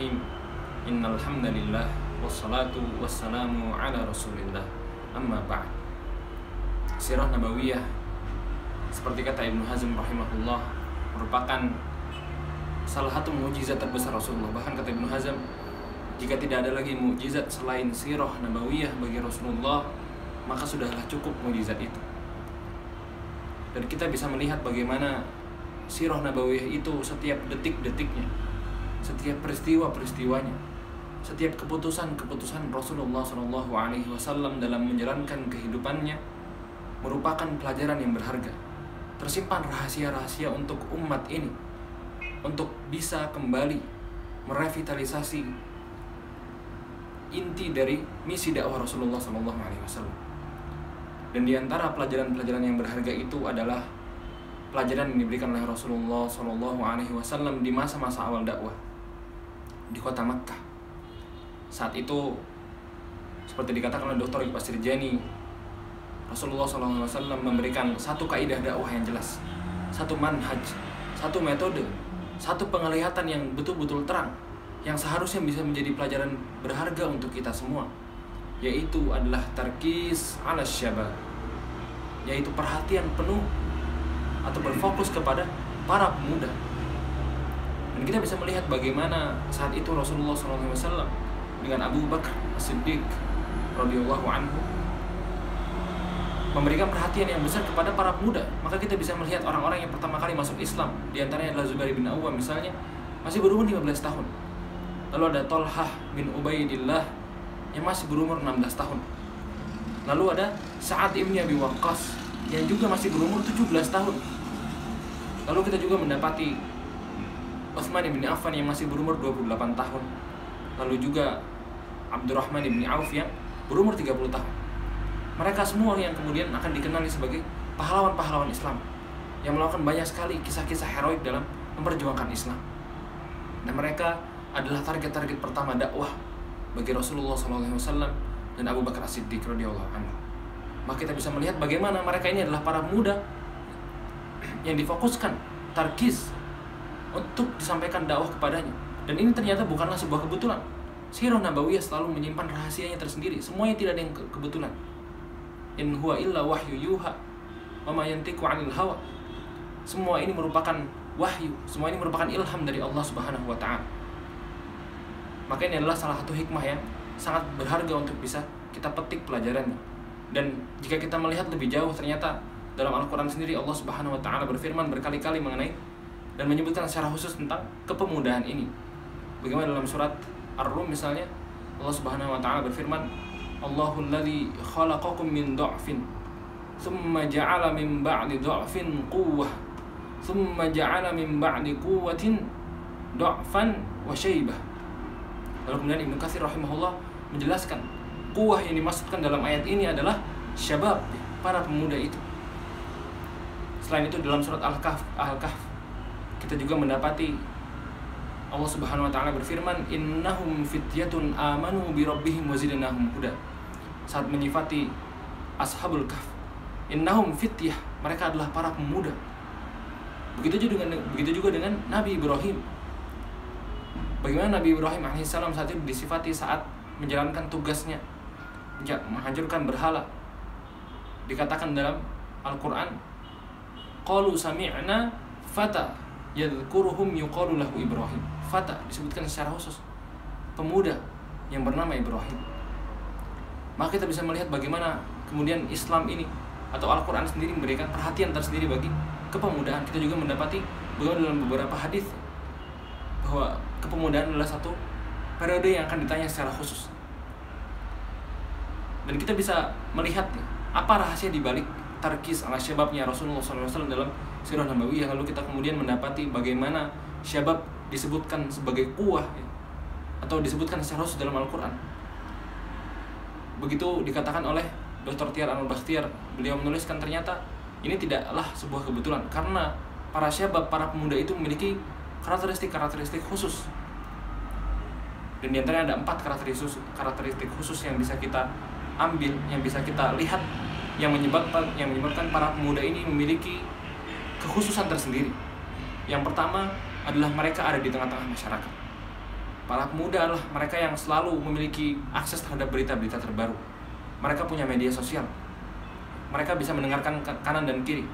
Bismillahirrahmanirrahim. Innal hamdalillah wassalatu wassalamu ala Rasulillah. Amma ba'd. Sirah Nabawiyah, seperti kata Ibnu Hazm rahimahullah, merupakan salah satu mukjizat terbesar Rasulullah. Bahkan kata Ibnu Hazm, jika tidak ada lagi mukjizat selain sirah Nabawiyah bagi Rasulullah, maka sudahlah cukup mukjizat itu. Dan kita bisa melihat bagaimana sirah Nabawiyah itu setiap detik-detiknya, setiap peristiwa-peristiwanya, setiap keputusan-keputusan Rasulullah SAW dalam menjalankan kehidupannya merupakan pelajaran yang berharga. Tersimpan rahasia-rahasia untuk umat ini, untuk bisa kembali merevitalisasi inti dari misi dakwah Rasulullah SAW. Dan diantara pelajaran-pelajaran yang berharga itu adalah pelajaran yang diberikan oleh Rasulullah SAW di masa-masa awal dakwah di kota Makkah. Saat itu, seperti dikatakan oleh Dr. Iqbal Sirjani, Rasulullah SAW memberikan satu kaidah dakwah yang jelas, satu manhaj, satu metode, satu penglihatan yang betul-betul terang, yang seharusnya bisa menjadi pelajaran berharga untuk kita semua, yaitu adalah tarkis ala syabab, yaitu perhatian penuh atau berfokus kepada para pemuda. Dan kita bisa melihat bagaimana saat itu Rasulullah SAW dengan Abu Bakar As-Siddiq radhiyallahu anhu memberikan perhatian yang besar kepada para pemuda. Maka kita bisa melihat orang-orang yang pertama kali masuk Islam, di antaranya adalah Zubair bin Awwam misalnya, masih berumur 15 tahun. Lalu ada Tolhah bin Ubaidillah yang masih berumur 16 tahun. Lalu ada Sa'ad ibn Abi Waqqas yang juga masih berumur 17 tahun. Lalu kita juga mendapati Utsman bin Affan yang masih berumur 28 tahun. Lalu juga Abdurrahman bin Auf yang berumur 30 tahun. Mereka semua yang kemudian akan dikenali sebagai pahlawan-pahlawan Islam yang melakukan banyak sekali kisah-kisah heroik dalam memperjuangkan Islam. Dan mereka adalah target-target pertama dakwah bagi Rasulullah SAW dan Abu Bakar As-Siddiq radhiyallahu anhu. Maka kita bisa melihat bagaimana mereka ini adalah para pemuda yang difokuskan tarkis untuk disampaikan dakwah kepadanya. Dan ini ternyata bukanlah sebuah kebetulan. Sirah Nabawiyah selalu menyimpan rahasianya tersendiri. Semuanya tidak ada yang kebetulan. In huwa illa wahyu yuha wa ma yantiqu 'anil hawa. Semua ini merupakan wahyu, semua ini merupakan ilham dari Allah Subhanahu wa taala. Maka ini adalah salah satu hikmah yang sangat berharga untuk bisa kita petik pelajarannya. Dan jika kita melihat lebih jauh, ternyata dalam Al-Quran sendiri Allah Subhanahu wa taala berfirman berkali-kali mengenai dan menyebutkan secara khusus tentang kepemudaan ini. Bagaimana dalam surat Ar-Rum misalnya, Allah Subhanahu wa taala berfirman, Allahul ladzi khalaqakum min dha'fin thumma ja'ala min ba'di dha'fin quwwah thumma ja'ala min ba'di quwwatin dha'fan wa syaibah. Lalu kemudian Ibnu Katsir rahimahullah menjelaskan, quwwah yang dimaksudkan dalam ayat ini adalah syabab, para pemuda itu. Selain itu dalam surat Al-Kahf kita juga mendapati Allah Subhanahu wa taala berfirman, innahum fityatun amanu bi rabbihim wa zidnahum huda. Saat menyifati Ashabul Kahf, innahum fityah, mereka adalah para pemuda. Begitu juga dengan Nabi Ibrahim. Bagaimana Nabi Ibrahim alaihissalam saat itu disifati saat menjalankan tugasnya menghancurkan berhala. Dikatakan dalam Al-Quran, qalu sami'na fata yadhkuruhum yuqalu lahu Ibrahim. Fata disebutkan secara khusus, pemuda yang bernama Ibrahim. Maka kita bisa melihat bagaimana kemudian Islam ini atau Al-Quran sendiri memberikan perhatian tersendiri bagi kepemudaan. Kita juga mendapati bahwa dalam beberapa hadis bahwa kepemudaan adalah satu periode yang akan ditanya secara khusus. Dan kita bisa melihat apa rahasia dibalik tarkis ala syababnya Rasulullah SAW dalam sirah Nabawiyah. Lalu kita kemudian mendapati bagaimana syabab disebutkan sebagai quwwah atau disebutkan secara khusus dalam Al-Quran. Begitu dikatakan oleh Dr. Tiar Anul-Bakhtiar, beliau menuliskan ternyata ini tidaklah sebuah kebetulan, karena para syabab, para pemuda itu memiliki karakteristik khusus. Dan di antaranya ada 4 karakteristik khusus yang bisa kita ambil, yang bisa kita lihat, yang menyebabkan para pemuda ini memiliki kekhususan tersendiri. Yang pertama adalah mereka ada di tengah-tengah masyarakat. Para pemuda adalah mereka yang selalu memiliki akses terhadap berita-berita terbaru. Mereka punya media sosial. Mereka bisa mendengarkan kanan dan kiri.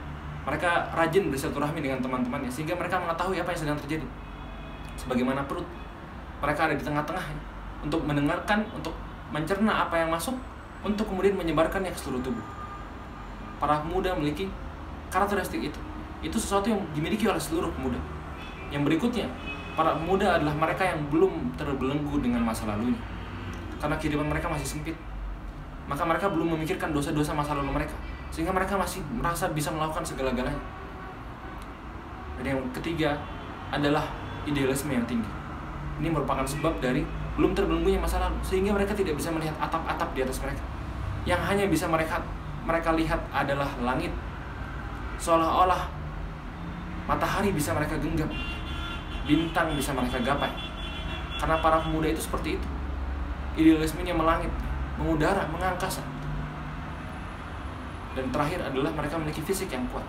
Mereka rajin bersilaturahmi dengan teman-temannya sehingga mereka mengetahui apa yang sedang terjadi. Sebagaimana perut, mereka ada di tengah-tengah untuk mendengarkan, untuk mencerna apa yang masuk, untuk kemudian menyebarkannya ke seluruh tubuh. Para pemuda memiliki karakteristik itu. Itu sesuatu yang dimiliki oleh seluruh pemuda. Yang berikutnya, para pemuda adalah mereka yang belum terbelenggu dengan masa lalunya. Karena kehidupan mereka masih sempit. Maka mereka belum memikirkan dosa-dosa masa lalu mereka, sehingga mereka masih merasa bisa melakukan segala-galanya. Dan yang ketiga adalah idealisme yang tinggi. Ini merupakan sebab dari belum terbelenggunya masa lalu, sehingga mereka tidak bisa melihat atap-atap di atas mereka. Yang hanya bisa mereka lihat adalah langit. Seolah-olah matahari bisa mereka genggam, bintang bisa mereka gapai. Karena para pemuda itu seperti itu. Idealismenya melangit, mengudara, mengangkasa. Dan terakhir adalah mereka memiliki fisik yang kuat.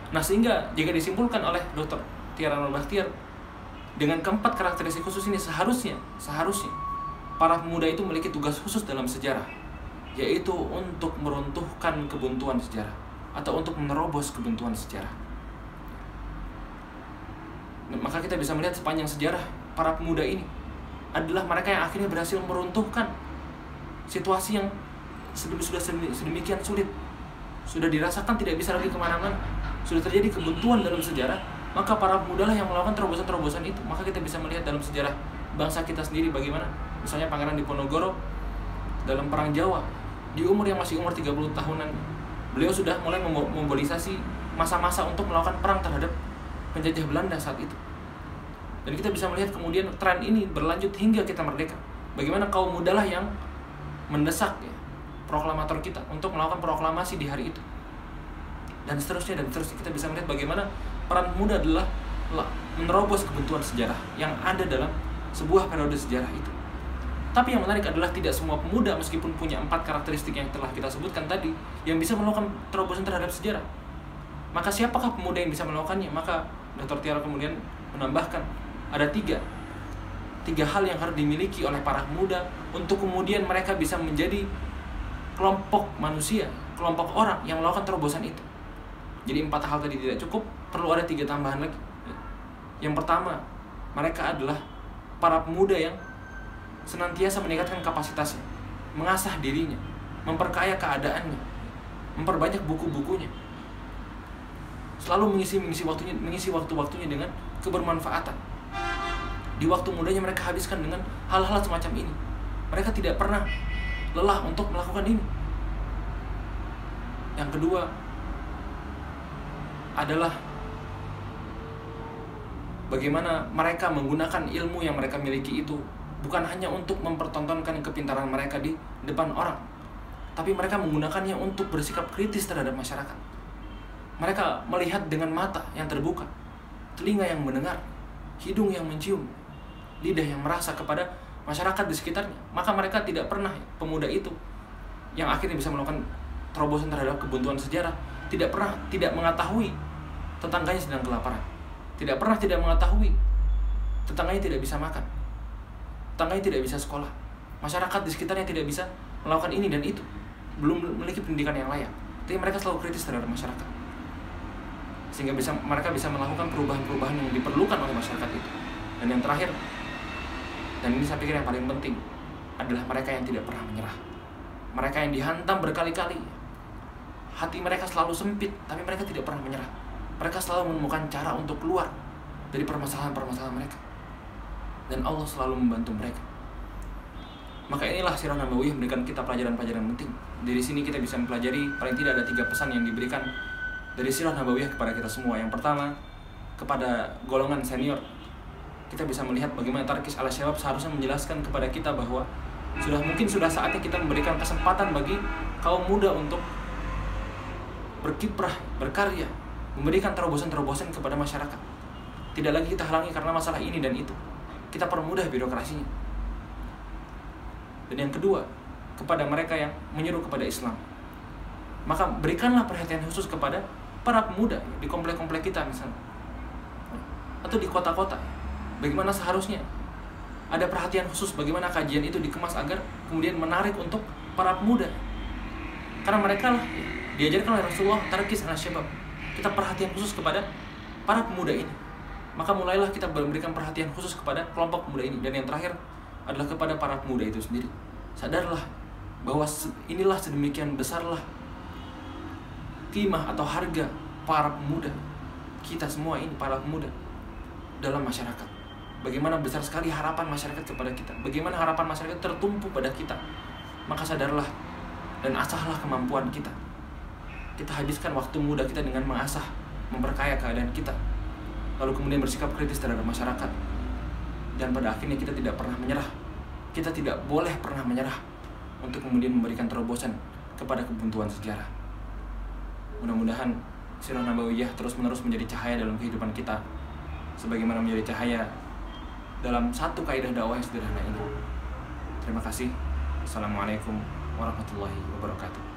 Nah, sehingga jika disimpulkan oleh Dr. Tiara Nurbakhtiar, dengan keempat karakteristik khusus ini seharusnya para pemuda itu memiliki tugas khusus dalam sejarah, yaitu untuk meruntuhkan kebuntuan sejarah atau untuk menerobos kebuntuan sejarah. Maka kita bisa melihat sepanjang sejarah para pemuda ini adalah mereka yang akhirnya berhasil meruntuhkan situasi yang sudah sedemikian sulit, sudah dirasakan tidak bisa lagi kemana-mana, sudah terjadi kebuntuan dalam sejarah. Maka para pemuda lah yang melakukan terobosan-terobosan itu. Maka kita bisa melihat dalam sejarah bangsa kita sendiri bagaimana misalnya Pangeran Diponegoro dalam Perang Jawa, di umur yang masih umur 30 tahunan, beliau sudah mulai memobilisasi masa-masa untuk melakukan perang terhadap penjajah Belanda saat itu. Dan kita bisa melihat kemudian tren ini berlanjut hingga kita merdeka. Bagaimana kaum muda lah yang mendesak proklamator kita untuk melakukan proklamasi di hari itu. Dan seterusnya. Kita bisa melihat bagaimana peran pemuda adalah menerobos kebuntuan sejarah yang ada dalam sebuah periode sejarah itu. Tapi yang menarik adalah tidak semua pemuda, meskipun punya 4 karakteristik yang telah kita sebutkan tadi, yang bisa melakukan terobosan terhadap sejarah. Maka siapakah pemuda yang bisa melakukannya? Maka Dr. Tiara kemudian menambahkan ada 3 hal yang harus dimiliki oleh para pemuda untuk kemudian mereka bisa menjadi kelompok manusia, kelompok orang yang melakukan terobosan itu. Jadi 4 hal tadi tidak cukup, perlu ada 3 tambahan lagi. Yang pertama, mereka adalah para pemuda yang senantiasa meningkatkan kapasitasnya, mengasah dirinya, memperkaya keadaannya, memperbanyak buku-bukunya, selalu mengisi waktu-waktunya dengan kebermanfaatan. Di waktu mudanya mereka habiskan dengan hal-hal semacam ini. Mereka tidak pernah lelah untuk melakukan ini. Yang kedua adalah bagaimana mereka menggunakan ilmu yang mereka miliki itu bukan hanya untuk mempertontonkan kepintaran mereka di depan orang, tapi mereka menggunakannya untuk bersikap kritis terhadap masyarakat. Mereka melihat dengan mata yang terbuka, telinga yang mendengar, hidung yang mencium, lidah yang merasa kepada masyarakat di sekitarnya. Maka mereka tidak pernah, pemuda itu yang akhirnya bisa melakukan terobosan terhadap kebuntuan sejarah, tidak pernah tidak mengetahui tetangganya sedang kelaparan, tidak pernah tidak mengetahui tetangganya tidak bisa makan, tetangganya tidak bisa sekolah, masyarakat di sekitarnya tidak bisa melakukan ini dan itu, belum memiliki pendidikan yang layak. Tapi mereka selalu kritis terhadap masyarakat, sehingga mereka bisa melakukan perubahan-perubahan yang diperlukan oleh masyarakat itu. Dan yang terakhir, dan ini saya pikir yang paling penting, adalah mereka yang tidak pernah menyerah. Mereka yang dihantam berkali-kali, hati mereka selalu sempit, tapi mereka tidak pernah menyerah. Mereka selalu menemukan cara untuk keluar dari permasalahan-permasalahan mereka, dan Allah selalu membantu mereka. Maka inilah Sirah Nabawiyah memberikan kita pelajaran-pelajaran penting. Dari sini kita bisa mempelajari paling tidak ada 3 pesan yang diberikan dari Sirah Nabawiyah kepada kita semua. Yang pertama, kepada golongan senior, kita bisa melihat bagaimana Tarkis Al-Syabab seharusnya menjelaskan kepada kita bahwa sudah saatnya kita memberikan kesempatan bagi kaum muda untuk berkiprah, berkarya, memberikan terobosan-terobosan kepada masyarakat. Tidak lagi kita halangi karena masalah ini dan itu. Kita permudah birokrasinya. Dan yang kedua, kepada mereka yang menyeru kepada Islam, maka berikanlah perhatian khusus kepada para pemuda di komplek-komplek kita misalnya, atau di kota-kota. Bagaimana seharusnya ada perhatian khusus bagaimana kajian itu dikemas agar kemudian menarik untuk para pemuda. Karena mereka lah diajarkan oleh Rasulullah, tarkis ala syabab. Kita perhatian khusus kepada para pemuda ini. Maka mulailah kita memberikan perhatian khusus kepada kelompok pemuda ini. Dan yang terakhir adalah kepada para pemuda itu sendiri. Sadarlah bahwa inilah sedemikian besarlah qimah atau harga para pemuda, kita semua ini para pemuda dalam masyarakat. Bagaimana besar sekali harapan masyarakat kepada kita, bagaimana harapan masyarakat tertumpu pada kita. Maka sadarlah dan asahlah kemampuan kita. Kita habiskan waktu muda kita dengan mengasah, memperkaya keadaan kita, lalu kemudian bersikap kritis terhadap masyarakat. Dan pada akhirnya kita tidak pernah menyerah. Kita tidak boleh pernah menyerah untuk kemudian memberikan terobosan kepada kebuntuan sejarah. Mudah-mudahan Sirah Nabawiyah terus-menerus menjadi cahaya dalam kehidupan kita, sebagaimana menjadi cahaya dalam satu kaidah dakwah yang sederhana ini. Terima kasih. Assalamualaikum warahmatullahi wabarakatuh.